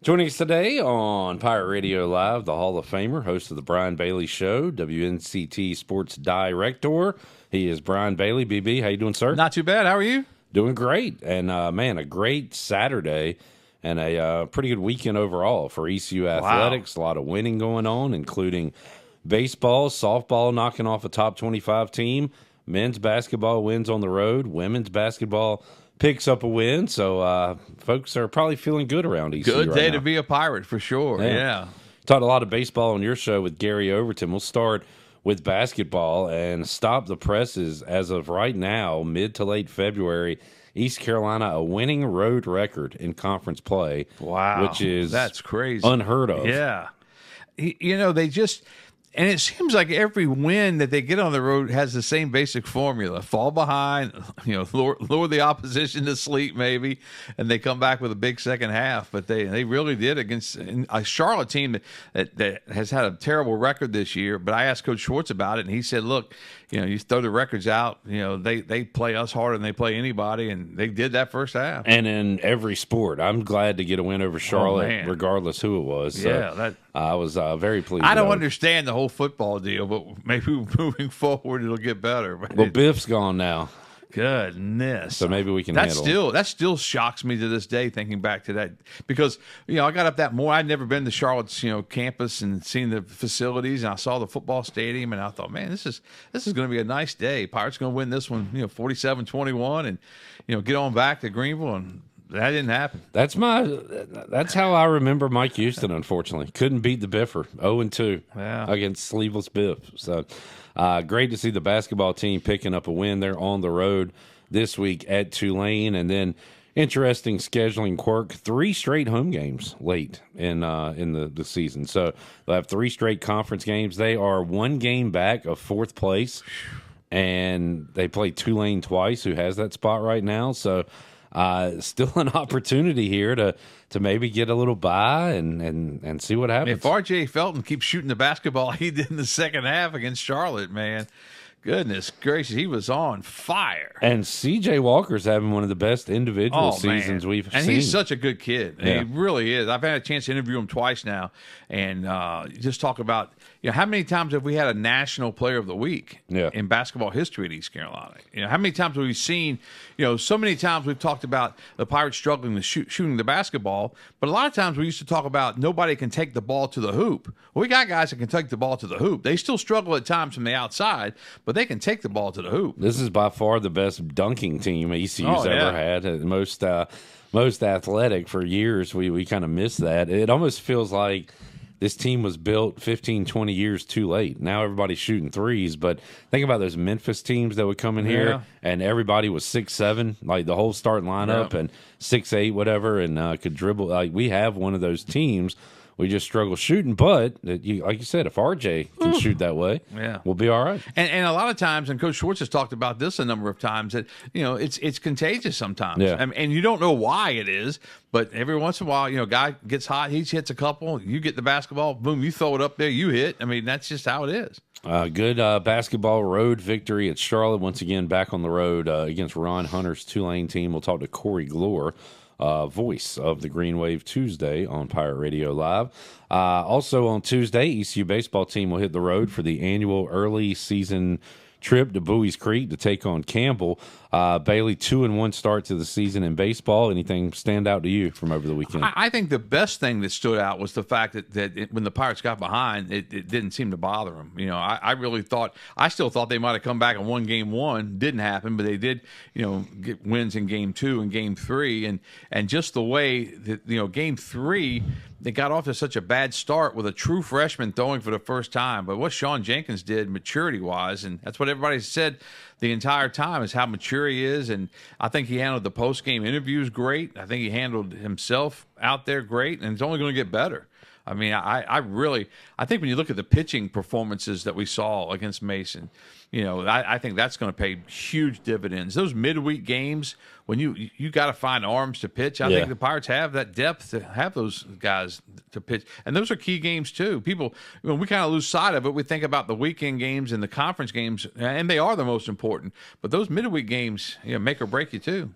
Joining us today on Pirate Radio Live, the Hall of Famer, host of the Brian Bailey Show, WNCT Sports Director. He is Brian Bailey. BB, how you doing, sir? Not too bad. How are you? Doing great. And, man, a great Saturday and a pretty good weekend overall for ECU athletics. Wow. A lot of winning going on, including baseball, softball knocking off a top 25 team, men's basketball wins on the road, women's basketball picks up a win, so folks are probably feeling good around ECU. Good day now. to be a Pirate for sure. Yeah. Talked a lot of baseball on your show with Gary Overton. We'll start with basketball and stop the presses. As of right now, mid to late February, East Carolina a winning road record in conference play. Wow, which is that's crazy, unheard of. Yeah, you know they just. And it seems like every win that they get on the road has the same basic formula. Fall behind, lure the opposition to sleep maybe, and they come back with a big second half. But they really did against a Charlotte team that has had a terrible record this year. But I asked Coach Schwartz about it, and he said, look, you throw the records out, they play us harder than they play anybody, and they did that first half. And in every sport, I'm glad to get a win over Charlotte, regardless who it was. So I was very pleased. I don't understand the whole football deal, but maybe moving forward it'll get better. Well, Biff's gone now. Goodness. So maybe we can handle that still shocks me to this day thinking back to that, because I got up that morning. I'd never been to Charlotte's campus and seen the facilities, and I saw the football stadium, and I thought, man, this is going to be a nice day. Pirates going to win this one 47-21 and get on back to Greenville, and that didn't happen. That's how I remember Mike Houston. Unfortunately, couldn't beat the Biffer 0-2 against Sleeveless Biff. So great to see the basketball team picking up a win. They're on the road this week at Tulane, and then interesting scheduling quirk: 3 straight home games late in the season. So they'll have 3 straight conference games. They are 1 game back of 4th place, and they play Tulane twice, who has that spot right now. So. Still an opportunity here to maybe get a little bye and see what happens. If R.J. Felton keeps shooting the basketball he did in the second half against Charlotte, man, goodness gracious, he was on fire. And C.J. Walker's having one of the best individual seasons we've seen. And he's such a good kid. Yeah. He really is. I've had a chance to interview him twice now, and just talk about how many times have we had a National Player of the Week in basketball history at East Carolina? How many times have we seen? So many times we've talked about the Pirates struggling to shooting the basketball, but a lot of times we used to talk about nobody can take the ball to the hoop. Well, we got guys that can take the ball to the hoop. They still struggle at times from the outside, but they can take the ball to the hoop. This is by far the best dunking team ECU's ever had. Most athletic for years. We kind of miss that. It almost feels like this team was built 15, 20 years too late. Now everybody's shooting threes, but think about those Memphis teams that would come in here and everybody was 6'7", like the whole starting lineup, and 6'8", whatever, and could dribble. Like we have one of those teams. We just struggle shooting, but like you said, if RJ can shoot that way, we'll be all right. And a lot of times, and Coach Schwartz has talked about this a number of times, that it's contagious sometimes. And you don't know why it is, but every once in a while, guy gets hot, he hits a couple, you get the basketball, boom, you throw it up there, you hit. I mean, that's just how it is. Good basketball road victory at Charlotte once again, back on the road against Ron Hunter's Tulane team. We'll talk to Corey Glore, voice of the Green Wave Tuesday on Pirate Radio Live. Also on Tuesday, ECU baseball team will hit the road for the annual early season trip to Bowie's Creek to take on Campbell. Bailey, 2-1 start to the season in baseball. Anything stand out to you from over the weekend? I think the best thing that stood out was the fact that when the Pirates got behind, it didn't seem to bother them. I still thought they might have come back and won game 1. Didn't happen, but they did, get wins in game 2 and game 3. And just the way that, game 3, they got off to such a bad start with a true freshman throwing for the first time. But what Sean Jenkins did maturity-wise, and that's what everybody said the entire time, is how mature he is. And I think he handled the post-game interviews great. I think he handled himself out there great, and it's only going to get better. I mean, I think when you look at the pitching performances that we saw against Mason, I think that's going to pay huge dividends. Those midweek games, when you got to find arms to pitch, I think the Pirates have that depth to have those guys to pitch. And those are key games too. People, when we kind of lose sight of it, we think about the weekend games and the conference games, and they are the most important. But those midweek games, make or break you too.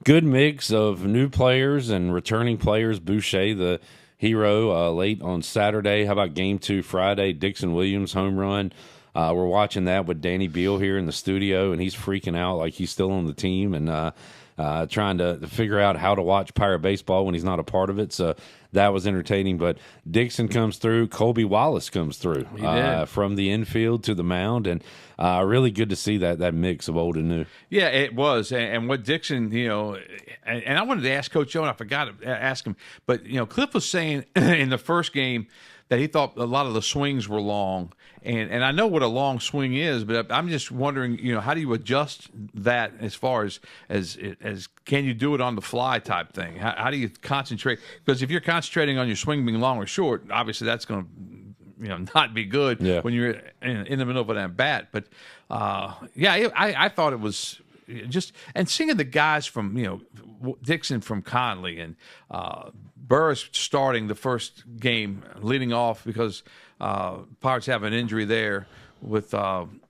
Good mix of new players and returning players. Boucher, the hero late on Saturday. How about game 2 Friday? Dixon Williams home run. We're watching that with Danny Beal here in the studio, and he's freaking out like he's still on the team and trying to figure out how to watch Pirate baseball when he's not a part of it. So that was entertaining. But Dixon comes through. Colby Wallace comes through from the infield to the mound, and really good to see that mix of old and new. Yeah, it was. And what Dixon, and I wanted to ask Coach Joe, and I forgot to ask him, but, Cliff was saying in the first game that he thought a lot of the swings were long. And I know what a long swing is, but I'm just wondering, how do you adjust that as far as can you do it on the fly type thing? How do you concentrate? Because if you're concentrating on your swing being long or short, obviously that's going to not be good when you're in the middle of an at bat. But I thought it was just, and seeing the guys from Dixon from Conley and Burris starting the first game, leading off because Pirates have an injury there with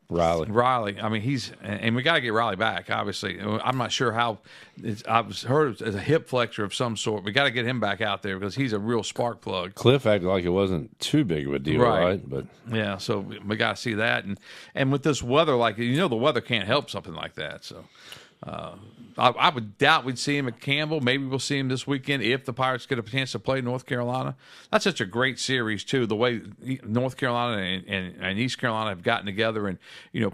Riley. I mean, and we got to get Riley back. Obviously, I'm not sure how. I've heard it's a hip flexor of some sort. We got to get him back out there because he's a real spark plug. Cliff acted like it wasn't too big of a deal, right? But yeah, so we got to see that, and with this weather, the weather can't help something like that. So. I would doubt we'd see him at Campbell. Maybe we'll see him this weekend if the Pirates get a chance to play North Carolina. That's such a great series, too, the way North Carolina and East Carolina have gotten together and,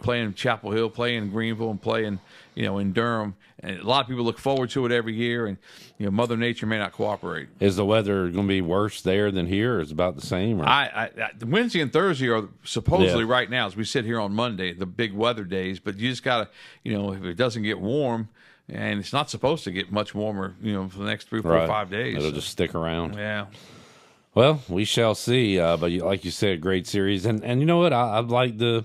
playing Chapel Hill, playing Greenville, and playing, in Durham. And a lot of people look forward to it every year, and, Mother Nature may not cooperate. Is the weather going to be worse there than here, or is it about the same? Or? Wednesday and Thursday are supposedly right now, as we sit here on Monday, the big weather days. But you just got to, if it doesn't get warm, and it's not supposed to get much warmer, for the next 3, 4, 5 days. It'll just stick around. Yeah. Well, we shall see. But like you said, great series. And you know what? I like the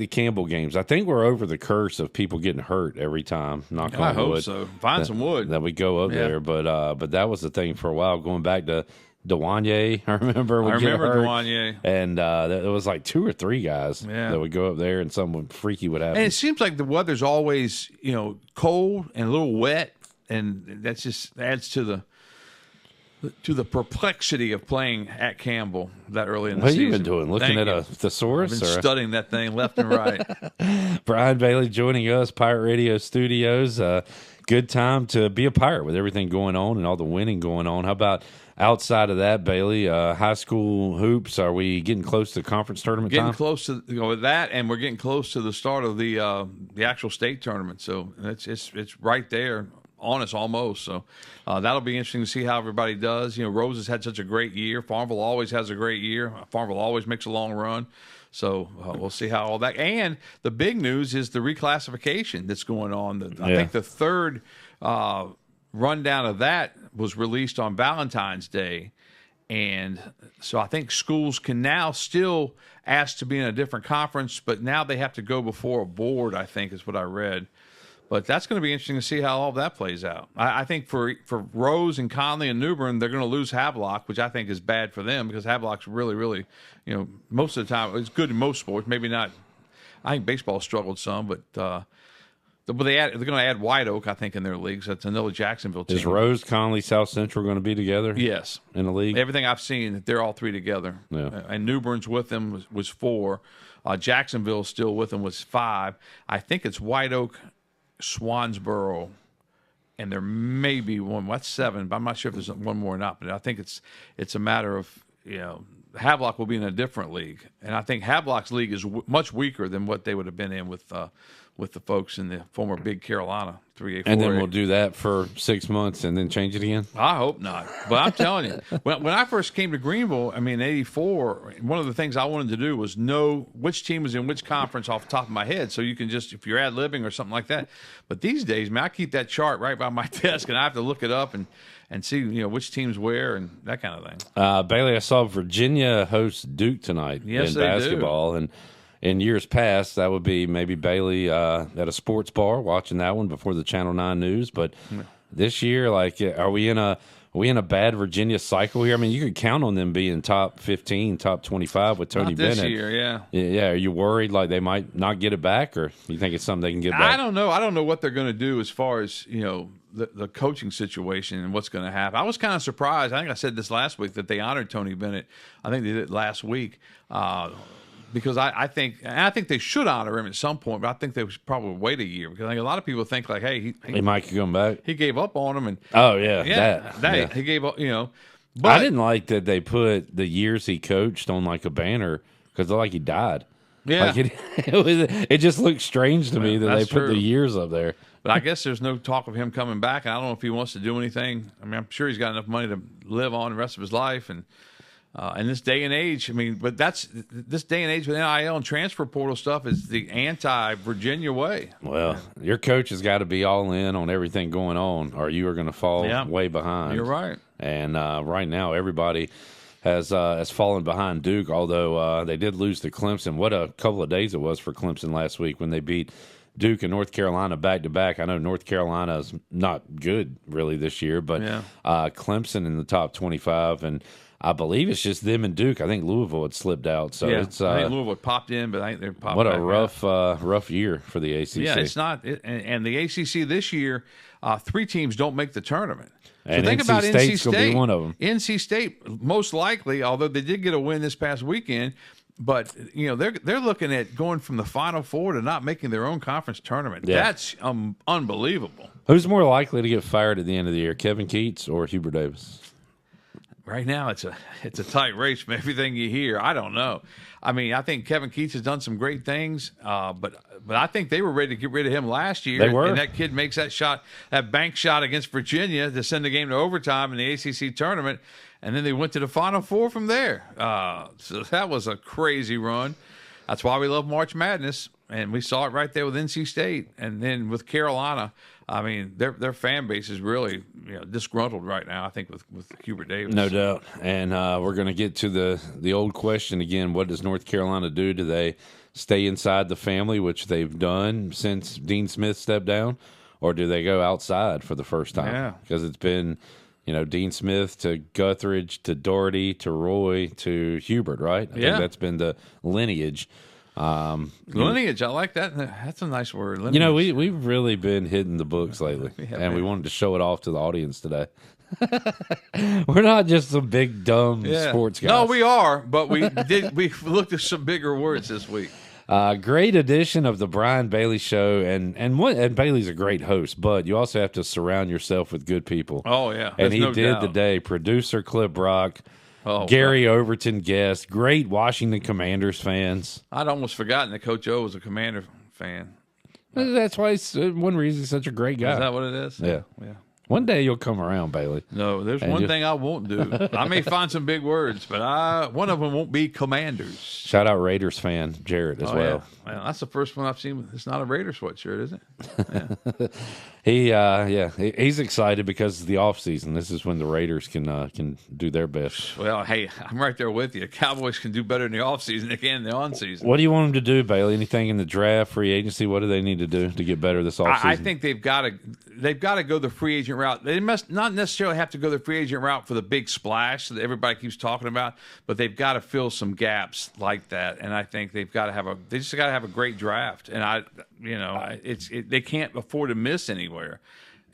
Campbell games. I think we're over the curse of people getting hurt every time. Knock on wood. I hope so. Find some wood. That we go up there. But that was the thing for a while, going back to Dewanye, I remember Dewanye. And there was like 2 or 3 guys that would go up there and something freaky would happen. And it seems like the weather's always, cold and a little wet, and that just adds to the perplexity of playing at Campbell that early in the season. What have you been doing? Looking at a thesaurus? I've been studying that thing left and right. Brian Bailey joining us, Pirate Radio Studios. Good time to be a Pirate with everything going on and all the winning going on. How about outside of that, Bailey, high school hoops? Are we getting close to conference tournament time? Getting close to that, and we're getting close to the start of the actual state tournament. So it's right there on us almost. So that'll be interesting to see how everybody does. Rose has had such a great year. Farmville always has a great year. Farmville always makes a long run. So we'll see how all that. And the big news is the reclassification that's going on. I think the third rundown of that was released on Valentine's Day. And so I think schools can now still ask to be in a different conference, but now they have to go before a board, I think is what I read. But that's going to be interesting to see how all that plays out. I think for Rose and Conley and New Bern, they're going to lose Havelock, which I think is bad for them because Havelock's really, really, most of the time, it's good in most sports. Maybe not. I think baseball struggled some, but they're going to add White Oak, I think, in their leagues. That's another Jacksonville team. Is Rose, Conley, South Central going to be together? Yes. In the league? Everything I've seen, they're all 3 together. Yeah. And New Bern's with them was 4. Jacksonville still with them was 5. I think it's White Oak, Swansboro, and there may be one. That's 7, but I'm not sure if there's one more or not. But I think it's a matter of Havelock will be in a different league, and I think Havelock's league is much weaker than what they would have been in with the folks in the former Big Carolina 3A. And then we'll do that for 6 months and then change it again? I hope not. But I'm telling you, when I first came to Greenville, in '84, one of the things I wanted to do was know which team was in which conference off the top of my head. So you can just, if you're ad-libbing or something like that. But these days, I keep that chart right by my desk, and I have to look it up and see, which team's where and that kind of thing. Bailey, I saw Virginia host Duke tonight in basketball. And in years past, that would be maybe Bailey at a sports bar watching that one before the Channel 9 news. But this year, are we in a we in a bad Virginia cycle here? I mean, you could count on them being top 15, top 25 with Tony Not this Bennett. year, yeah. Yeah, are you worried like they might not get it back, or you think it's something they can get back? I don't know. I don't know what they're going to do as far as, the coaching situation and what's going to happen. I was kind of surprised. I think I said this last week that they honored Tony Bennett. I think they did it last week because I think they should honor him at some point, but I think they should probably wait a year because I think a lot of people think like, hey, he might come back. He gave up on him, and he gave up. But I didn't like that they put the years he coached on like a banner because like he died. Yeah, like it just looked strange to me that they put the years up there. But I guess there's no talk of him coming back, and I don't know if he wants to do anything. I mean, I'm sure he's got enough money to live on the rest of his life, and in this day and age, I mean, but this day and age with NIL and transfer portal stuff is the anti-Virginia way. Well, your coach has got to be all in on everything going on, or you are going to fall way behind. You're right. And right now, everybody has fallen behind Duke, although they did lose to Clemson. What a couple of days it was for Clemson last week when they beat Duke and North Carolina back-to-back. I know North Carolina is not good really this year, but Clemson in the top 25, and I believe it's just them and Duke. I think Louisville had slipped out. So it's I think Louisville popped in, but I think they're popped what back a rough year for the ACC. Yeah, it's not. And the ACC this year, 3 teams don't make the tournament. And so think about State's NC State. Gonna be one of them. NC State, most likely, although they did get a win this past weekend, but they're looking at going from the Final Four to not making their own conference tournament. Yeah. That's unbelievable. Who's more likely to get fired at the end of the year, Kevin Keats or Hubert Davis? Right now, it's a tight race from everything you hear. I don't know. I mean, I think Kevin Keats has done some great things, but I think they were ready to get rid of him last year. They were. And that kid makes that bank shot against Virginia to send the game to overtime in the ACC tournament, and then they went to the Final Four from there. So that was a crazy run. That's why we love March Madness, and we saw it right there with NC State, and then with Carolina. I mean, their fan base is really disgruntled right now, I think, with Hubert Davis. No doubt. And we're going to get to the old question again. What does North Carolina do? Do they stay inside the family, which they've done since Dean Smith stepped down, or do they go outside for the first time? Yeah. Because it's been, Dean Smith to Guthridge to Doherty to Roy to Hubert, right? I think that's been the lineage. Lineage, I like that. That's a nice word. Lineage. We've really been hitting the books lately, we wanted to show it off to the audience today. We're not just some big dumb sports guys. No, we are, but we looked at some bigger words this week. Great edition of the Brian Bailey Show, and Bailey's a great host, but you also have to surround yourself with good people. Oh yeah, and he did today. Producer Clip Brock. Gary Overton guest, great Washington Commanders fans. I'd almost forgotten that Coach O was a Commander fan. That's why one reason he's such a great guy. Is that what it is? Yeah. One day you'll come around, Bailey. No, there's one thing I won't do. I may find some big words, but one of them won't be Commanders. Shout out Raiders fan Jared as well. Yeah. Well, that's the first one I've seen. It's not a Raiders sweatshirt, is it? Yeah. He's excited because it's the off season. This is when the Raiders can do their best. Well, hey, I'm right there with you. Cowboys can do better in the off season than they can in the on season. What do you want them to do, Bailey? Anything in the draft, free agency? What do they need to do to get better this off season? I think they've got to go the free agent route. They must not necessarily have to go the free agent route for the big splash that everybody keeps talking about, but they've got to fill some gaps like that. And I think they just got to have a great draft. And they can't afford to miss anywhere.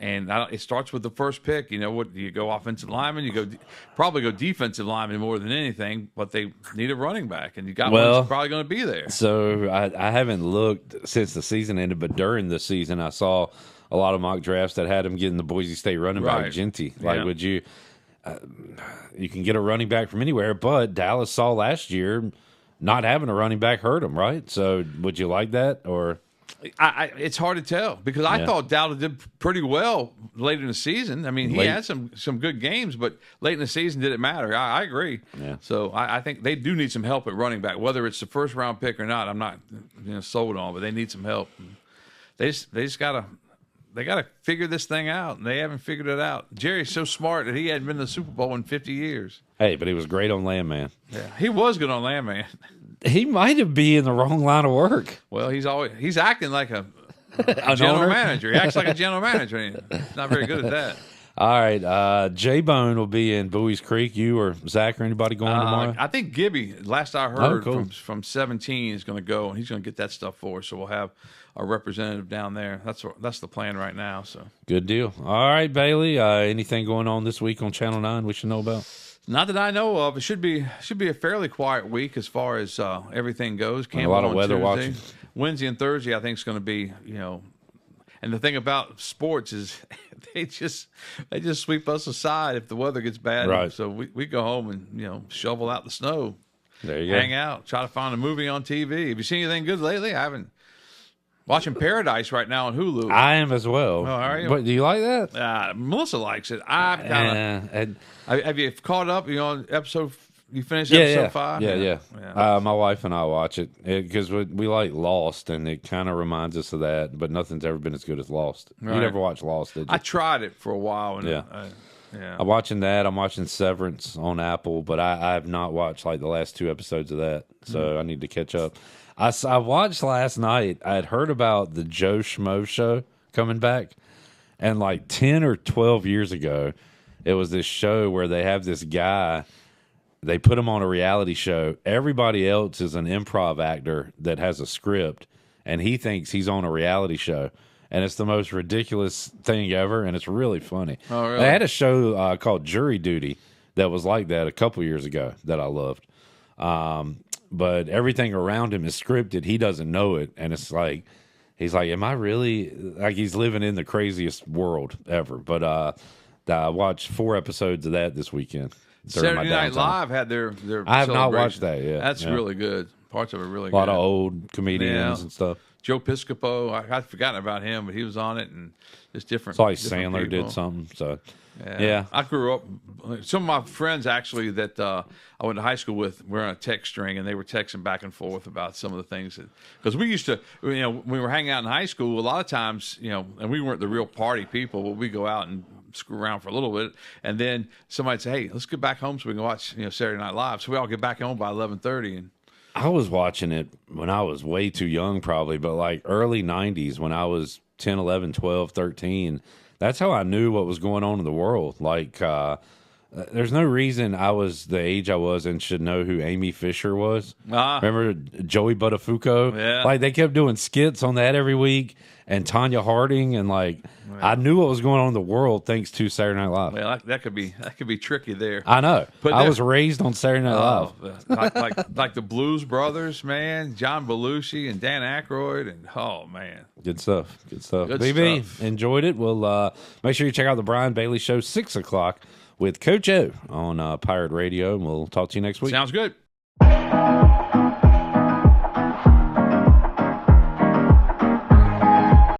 And it starts with the first pick. You go offensive lineman, you probably go defensive lineman more than anything, but they need a running back, and you got one that's probably going to be there. So I haven't looked since the season ended, but during the season I saw a lot of mock drafts that had him getting the Boise State running back, Genty. Would you you can get a running back from anywhere, but Dallas saw last year not having a running back hurt him, right? So would you like that, or? It's hard to tell because I thought Dallas did pretty well late in the season. I mean, he had some good games, but late in the season, did it matter? I agree. Yeah. So I think they do need some help at running back, whether it's the first round pick or not. I'm not sold on, but they need some help. They gotta figure this thing out, and they haven't figured it out. Jerry's so smart that he hadn't been to the Super Bowl in 50 years. Hey, but he was great on Landman. Yeah, he was good on Landman. He might have been in the wrong line of work. Well, he's acting like a general manager. He acts like a general manager. He's not very good at that. All right. J-Bone will be in Bowie's Creek. You or Zach or anybody going tomorrow? I think Gibby, last I heard cool. from 17, is going to go, and he's going to get that stuff for us. So we'll have a representative down there. That's the plan right now. So good deal. All right, Bailey. Anything going on this week on Channel 9 we should know about? Not that I know of. It should be a fairly quiet week as far as everything goes. A lot of weather Tuesday. watching. Wednesday and Thursday, I think, is going to be, And the thing about sports is they just sweep us aside if the weather gets bad. Right. So we go home and shovel out the snow. There you go. Hang out, try to find a movie on TV. Have you seen anything good lately? I haven't. Watching Paradise right now on Hulu. I am as well. Oh, are you? But do you like that? Melissa likes it. Have you caught up? Episode. You finished episode 5? Yeah. My wife and I watch it because we like Lost, and it kind of reminds us of that. But nothing's ever been as good as Lost. Right. You never watched Lost, did you? I tried it for a while. And I'm watching that. I'm watching Severance on Apple, but I have not watched like the last 2 episodes of that, so I need to catch up. I watched last night. I had heard about the Joe Schmo show coming back, and like 10 or 12 years ago, it was this show where they have this guy. They put him on a reality show. Everybody else is an improv actor that has a script, and he thinks he's on a reality show. And it's the most ridiculous thing ever, and it's really funny. Oh, really? They had a show called Jury Duty that was like that a couple years ago that I loved. But everything around him is scripted. He doesn't know it, and it's like he's like, "Am I really like?" He's living in the craziest world ever. But I watched 4 episodes of that this weekend. Saturday Night Live had their I have not watched that yet. That's really good. Parts of it really good. A lot of old comedians and stuff. Joe Piscopo, I'd forgotten about him, but he was on it, and it's different. It's like Sandler people. Did something. So, yeah. I grew up. Some of my friends actually that I went to high school with were on a text string, and they were texting back and forth about some of the things because we used to, when we were hanging out in high school, a lot of times, and we weren't the real party people, but we go out and screw around for a little bit, and then somebody'd say, "Hey, let's get back home so we can watch Saturday Night Live." So we all get back home by 11:30, and I was watching it when I was way too young, probably, but like early 90s when I was 10, 11, 12, 13. That's how I knew what was going on in the world. Like, there's no reason I was the age I was and should know who Amy Fisher was. Remember Joey Buttafuoco? Yeah. Like, they kept doing skits on that every week, and Tanya Harding, and like, I knew what was going on in the world thanks to Saturday Night Live. Well, that could be tricky there. I know. But I was raised on Saturday Night Live. like the Blues Brothers, man, John Belushi and Dan Aykroyd, and oh man, good stuff. Good BB, stuff. Enjoyed it. We'll make sure you check out the Brian Bailey Show 6 o'clock with Coach O on Pirate Radio, and we'll talk to you next week. Sounds good.